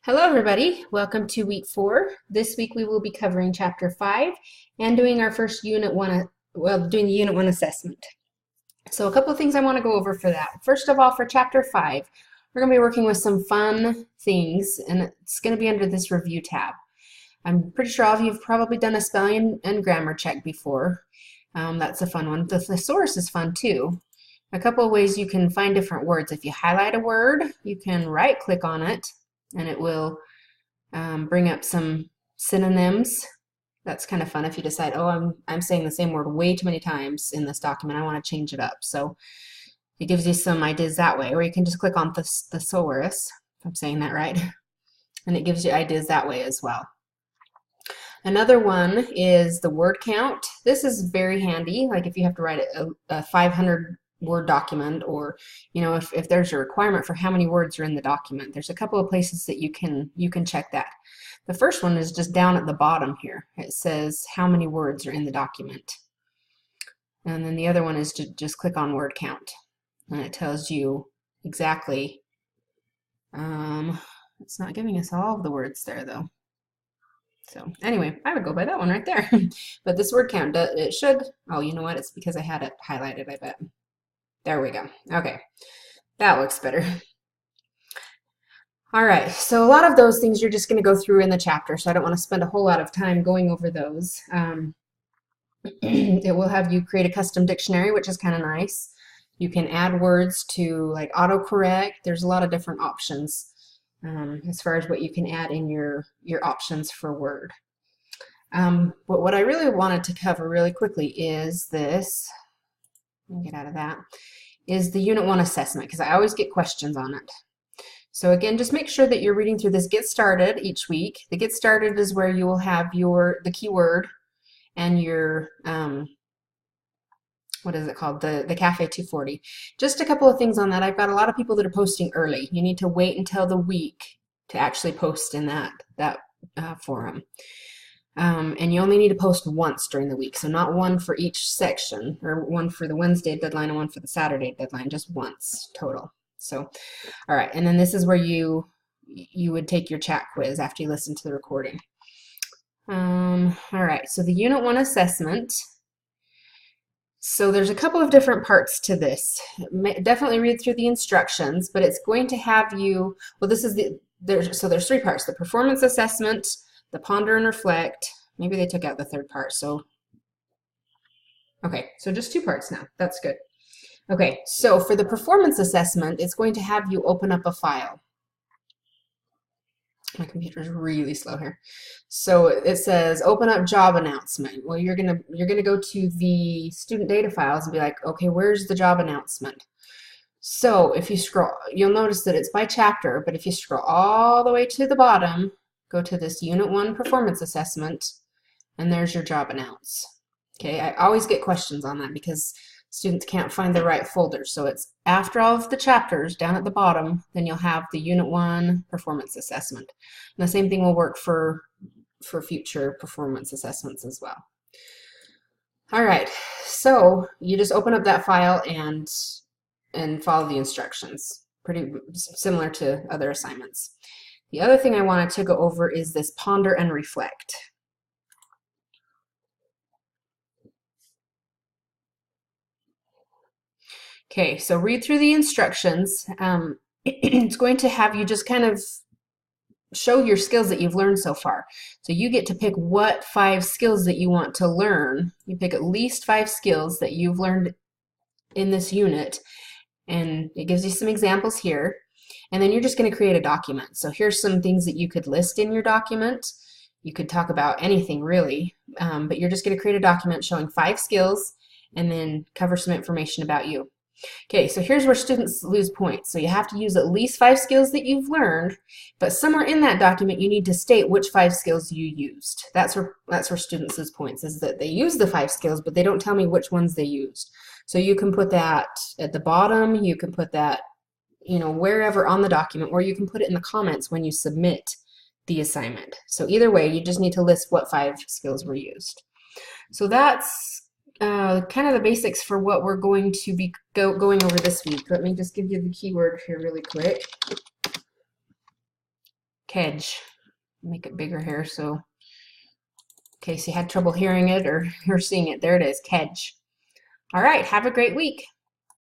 Hello, everybody. Welcome to week 4. This week we will be covering chapter 5 and doing our first unit 1, doing the unit 1 assessment. So a couple of things I want to go over for that. First of all, for chapter 5, we're going to be working with some fun things, and it's going to be under this review tab. I'm pretty sure all of you have probably done a spelling and grammar check before. That's a fun one. The thesaurus is fun too. A couple of ways you can find different words. If you highlight a word, you can right click on it and it will bring up some synonyms. That's kind of fun if you decide, oh, I'm saying the same word way too many times in this document. I want to change it up. So it gives you some ideas that way. Or you can just click on the thesaurus, if I'm saying that right, and it gives you ideas that way as well. Another one is the word count. This is very handy, like if you have to write a 500 word document, or if there's a requirement for how many words are in the document. There's a couple of places that you can check that. The first one is just down at the bottom here. It says how many words are in the document, and then the other one is to just click on word count, and it tells you exactly. It's not giving us all of the words there though. So anyway, I would go by that one right there. But this word count, it should, oh, you know what? It's because I had it highlighted, I bet. There we go. Okay, that looks better. All right, so a lot of those things you're just going to go through in the chapter, so I don't want to spend a whole lot of time going over those. It will have you create a custom dictionary, which is kind of nice. You can add words to like autocorrect. There's a lot of different options as far as what you can add in your options for Word. But what I really wanted to cover really quickly is this. Let me get out of that. Is the Unit 1 assessment, because I always get questions on it. So again, just make sure that you're reading through this Get Started each week. The Get Started is where you will have the keyword and your what is it called? The Cafe 240. Just a couple of things on that. I've got a lot of people that are posting early. You need to wait until the week to actually post in that forum. And you only need to post once during the week, so not one for each section, or one for the Wednesday deadline and one for the Saturday deadline, just once total. So, all right, and then this is where you would take your chat quiz after you listen to the recording. All right, so the Unit 1 assessment. So there's a couple of different parts to this. Definitely read through the instructions, but it's going to have you, well, this is there's 3 parts: the performance assessment, the ponder and reflect. Maybe they took out the 3rd part, so okay, so just 2 parts now. That's good. Okay, so for the performance assessment, it's going to have you open up a file. My computer's really slow here. So it says open up job announcement. Well, you're gonna go to the student data files and be like, okay, where's the job announcement? So if you scroll, you'll notice that it's by chapter, but if you scroll all the way to the bottom, go to this Unit 1 performance assessment, and there's your job announce. Okay, I always get questions on that because students can't find the right folder. So it's after all of the chapters down at the bottom, then you'll have the Unit 1 performance assessment. And the same thing will work for future performance assessments as well. All right, so you just open up that file and follow the instructions. Pretty similar to other assignments. The other thing I wanted to go over is this ponder and reflect. Okay, so read through the instructions. It's going to have you just kind of show your skills that you've learned so far. So you get to pick what 5 skills that you want to learn. You pick at least 5 skills that you've learned in this unit, and it gives you some examples here. And then you're just going to create a document. So here's some things that you could list in your document. You could talk about anything really, but you're just going to create a document showing 5 skills and then cover some information about you. Okay, so here's where students lose points. So you have to use at least 5 skills that you've learned, but somewhere in that document you need to state which 5 skills you used. That's where students lose points, is that they use the 5 skills, but they don't tell me which ones they used. So you can put that at the bottom, you can put that wherever on the document, or you can put it in the comments when you submit the assignment. So either way, you just need to list what 5 skills were used. So that's kind of the basics for what we're going to be going over this week. Let me just give you the keyword here really quick. Kedge. Make it bigger here so in case you had trouble hearing it or seeing it. There it is, Kedge. All right, have a great week.